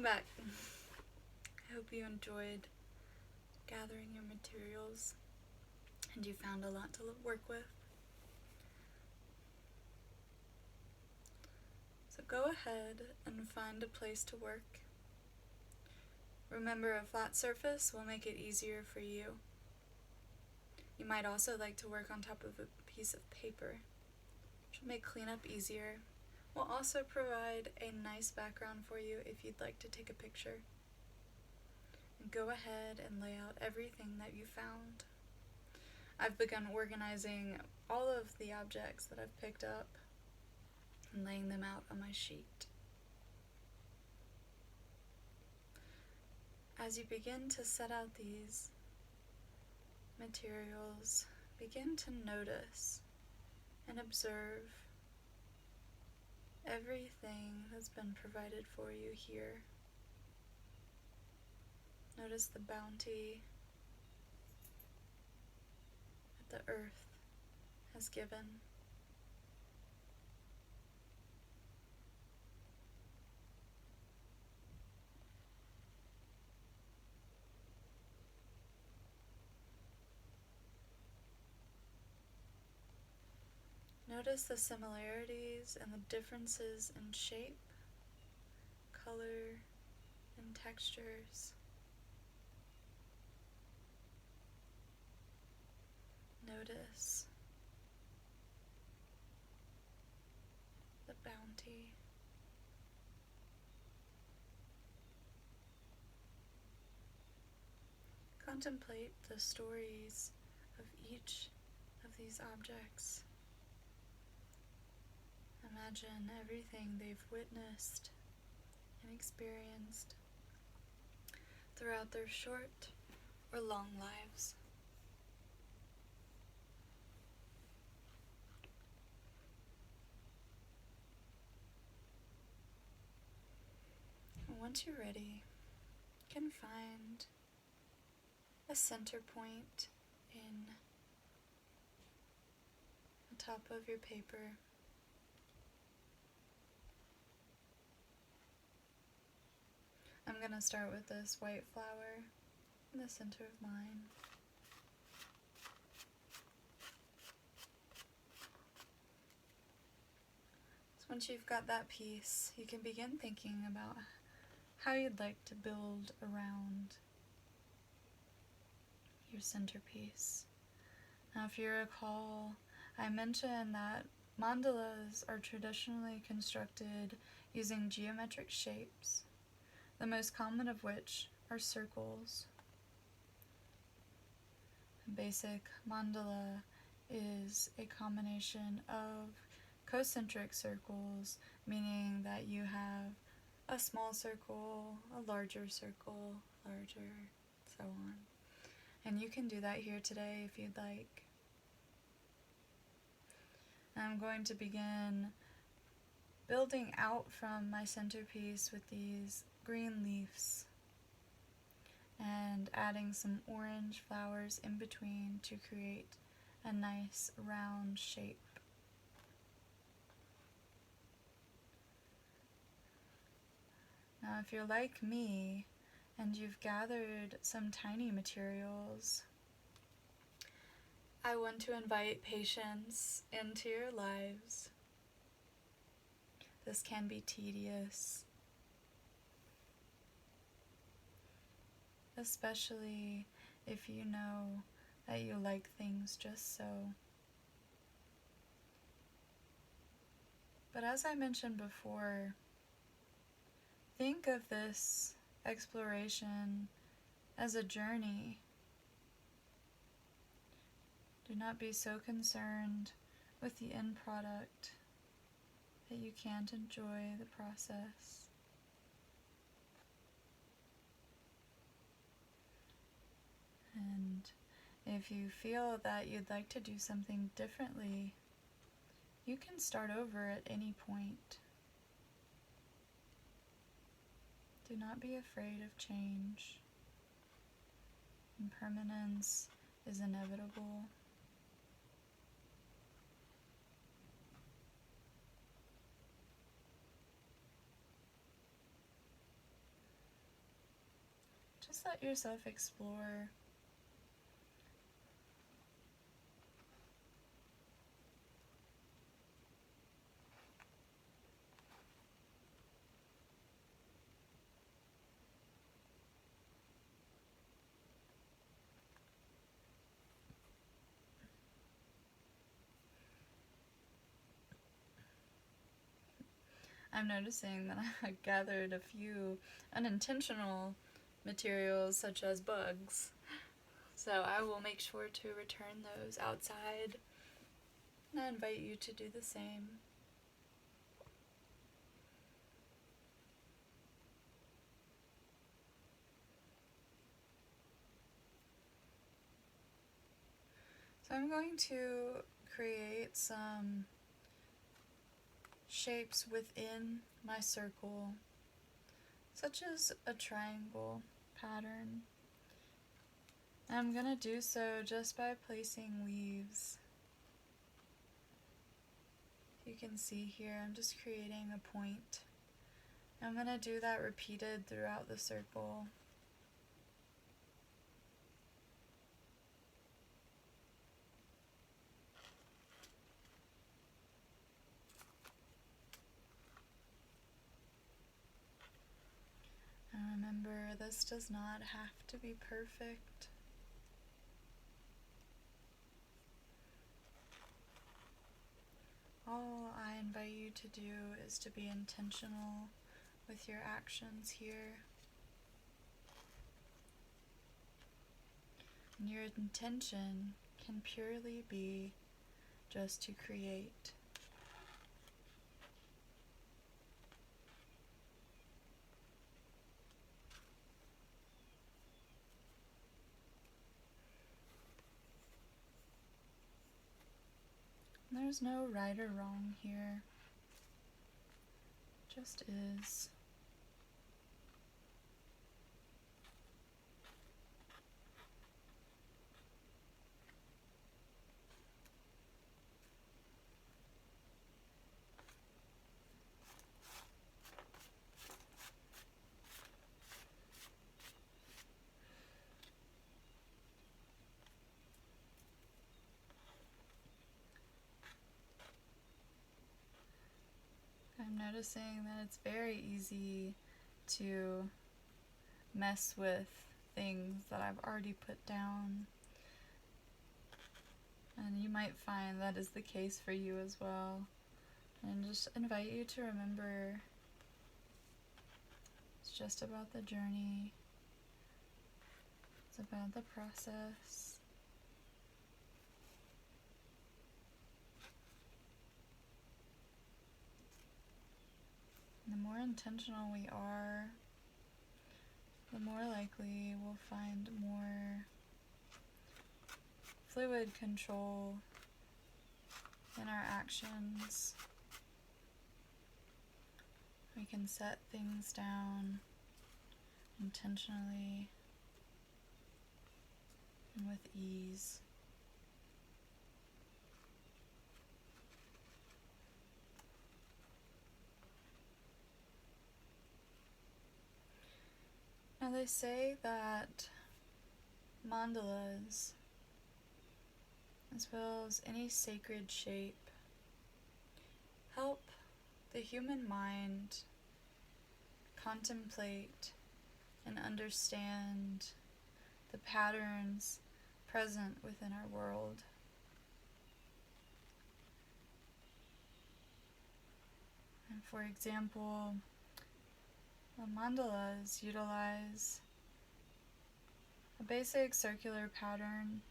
Welcome back. I hope you enjoyed gathering your materials and you found a lot to work with. So go ahead and find a place to work. Remember, a flat surface will make it easier for you. You might also like to work on top of a piece of paper, which will make cleanup easier. We'll also provide a nice background for you if you'd like to take a picture. And go ahead and lay out everything that you found. I've begun organizing all of the objects that I've picked up and laying them out on my sheet. As you begin to set out these materials, begin to notice and observe everything that's been provided for you here. Notice the bounty that the earth has given. Notice the similarities and the differences in shape, color, and textures. Notice the bounty. Contemplate the stories of each of these objects. Imagine everything they've witnessed and experienced throughout their short or long lives. And once you're ready, you can find a center point in the top of your paper. I'm going to start with this white flower in the center of mine. So once you've got that piece, you can begin thinking about how you'd like to build around your centerpiece. Now, if you recall, I mentioned that mandalas are traditionally constructed using geometric shapes, the most common of which are circles. A basic mandala is a combination of concentric circles, meaning that you have a small circle, a larger circle, larger, so on. And you can do that here today if you'd like. I'm going to begin building out from my centerpiece with these green leaves and adding some orange flowers in between to create a nice round shape. Now, if you're like me and you've gathered some tiny materials, I want to invite patience into your lives. This can be tedious, especially if you know that you like things just so. But as I mentioned before, think of this exploration as a journey. Do not be so concerned with the end product that you can't enjoy the process. And if you feel that you'd like to do something differently, you can start over at any point. Do not be afraid of change. Impermanence is inevitable. just let yourself explore. I'm noticing that I gathered a few unintentional materials such as bugs. So I will make sure to return those outside. And I invite you to do the same. So I'm going to create some shapes within my circle, such as a triangle pattern. And I'm going to do so just by placing leaves. You can see here I'm just creating a point. I'm going to do that repeated throughout the circle. And remember, this does not have to be perfect. All I invite you to do is to be intentional with your actions here. And your intention can purely be just to create. There's no right or wrong here. Just is. I'm noticing that it's very easy to mess with things that I've already put down. And you might find that is the case for you as well. And just invite you to remember it's just about the journey. It's about the process. The more intentional we are, the more likely we'll find more fluid control in our actions. We can set things down intentionally and with ease. Now they say that mandalas, as well as any sacred shape, help the human mind contemplate and understand the patterns present within our world. And for example, the mandalas utilize a basic circular pattern.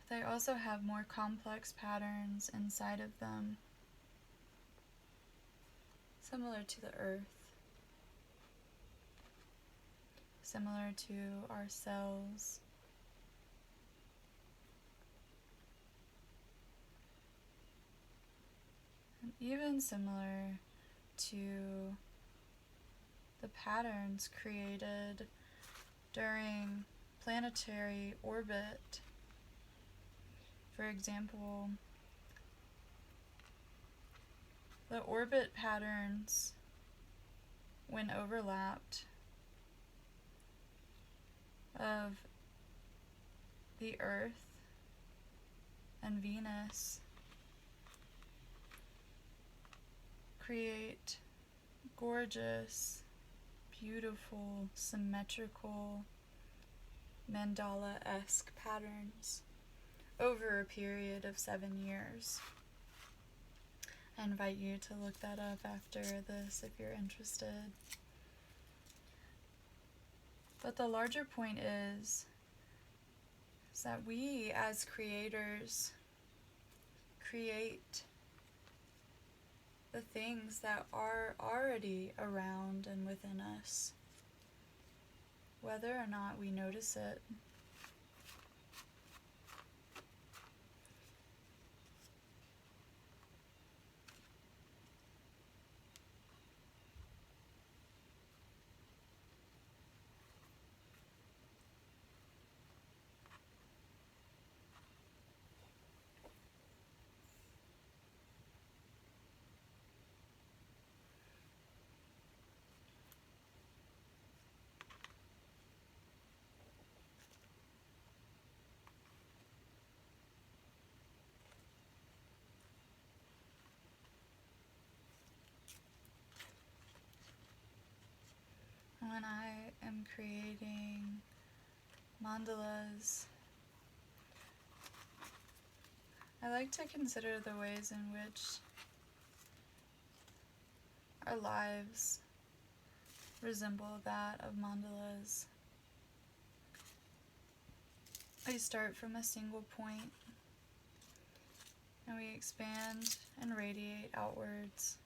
They also have more complex patterns inside of them, similar to the earth, similar to our cells. And even similar to the patterns created during planetary orbit. For example, the orbit patterns, when overlapped, of the Earth and Venus create gorgeous, beautiful, symmetrical, Mandala-esque patterns over a period of 7 years. I invite you to look that up after this if you're interested. But the larger point is that we as creators create the things that are already around and within us, whether or not we notice it. When I am creating mandalas, I like to consider the ways in which our lives resemble that of mandalas. We start from a single point and we expand and radiate outwards.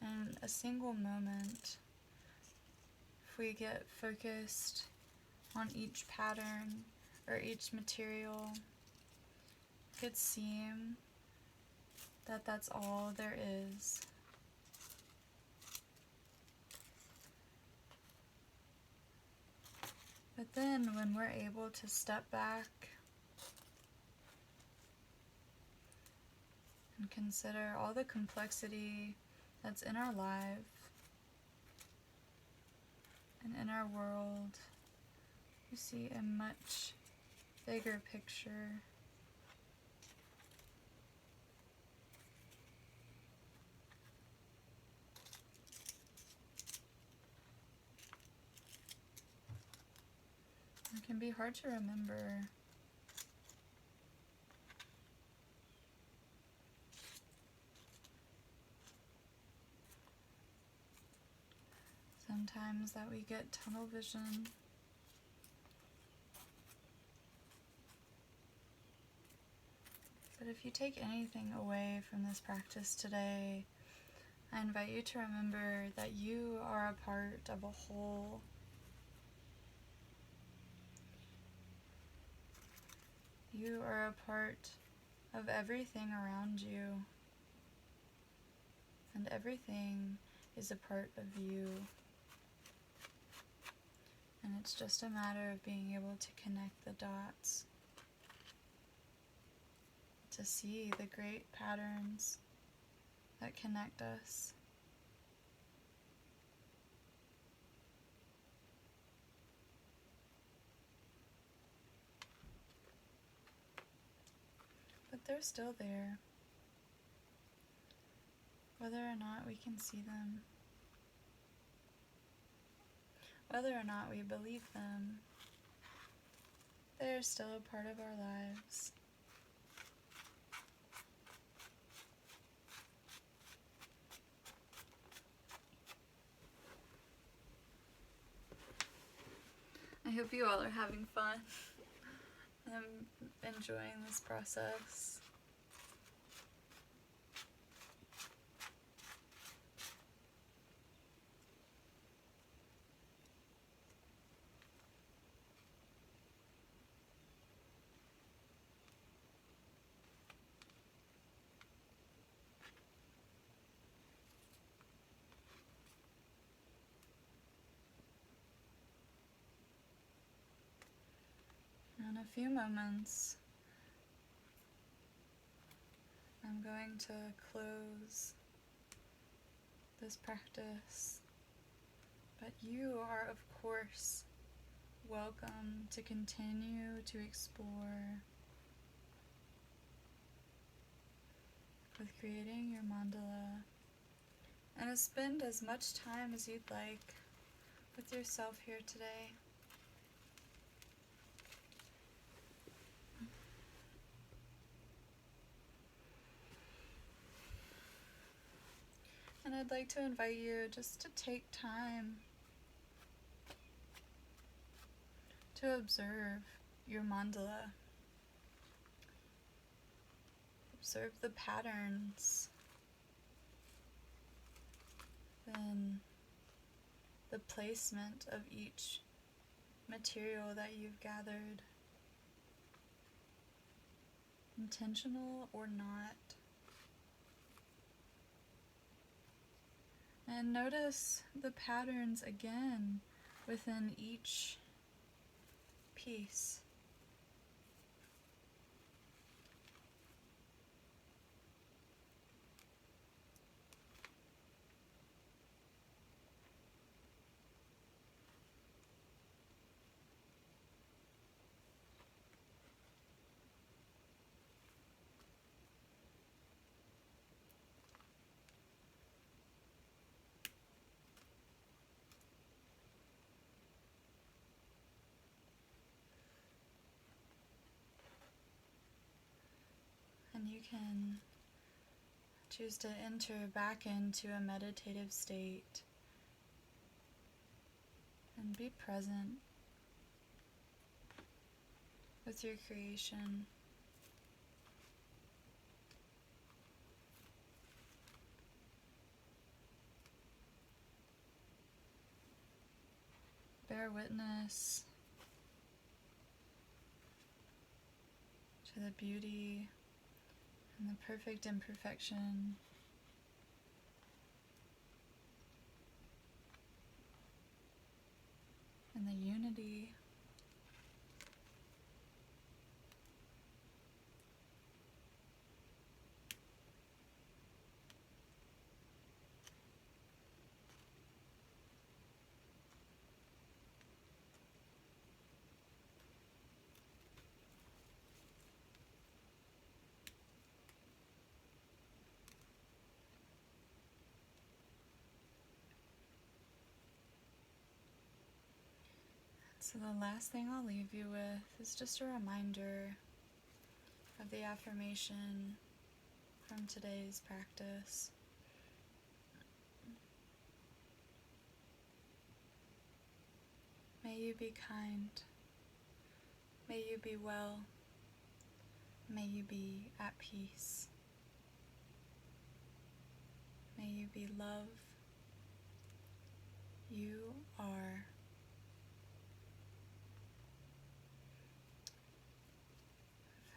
In a single moment, if we get focused on each pattern or each material, it could seem that that's all there is. But then when we're able to step back and consider all the complexity that's in our life and in our world, you see a much bigger picture. It can be hard to remember. Sometimes that we get tunnel vision. But if you take anything away from this practice today, I invite you to remember that you are a part of a whole. You are a part of everything around you, and everything is a part of you. And it's just a matter of being able to connect the dots, to see the great patterns that connect us. But they're still there, whether or not we can see them, whether or not we believe them. They're still a part of our lives. I hope you all are having fun. I'm enjoying this process. In a few moments, I'm going to close this practice But you are, of course, welcome to continue to explore with creating your mandala and to spend as much time as you'd like with yourself here today. And I'd like to invite you just to take time to observe your mandala. Observe the patterns, then the placement of each material that you've gathered, intentional or not. And notice the patterns again within each piece. And you can choose to enter back into a meditative state and be present with your creation. Bear witness to the beauty and the perfect imperfection and the unity So the last thing I'll leave you with is just a reminder of the affirmation from today's practice. May you be kind. May you be well. May you be at peace. May you be love. You are.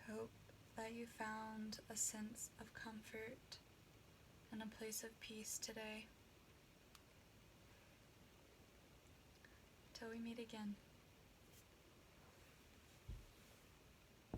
I hope that you found a sense of comfort and a place of peace today. Till we meet again.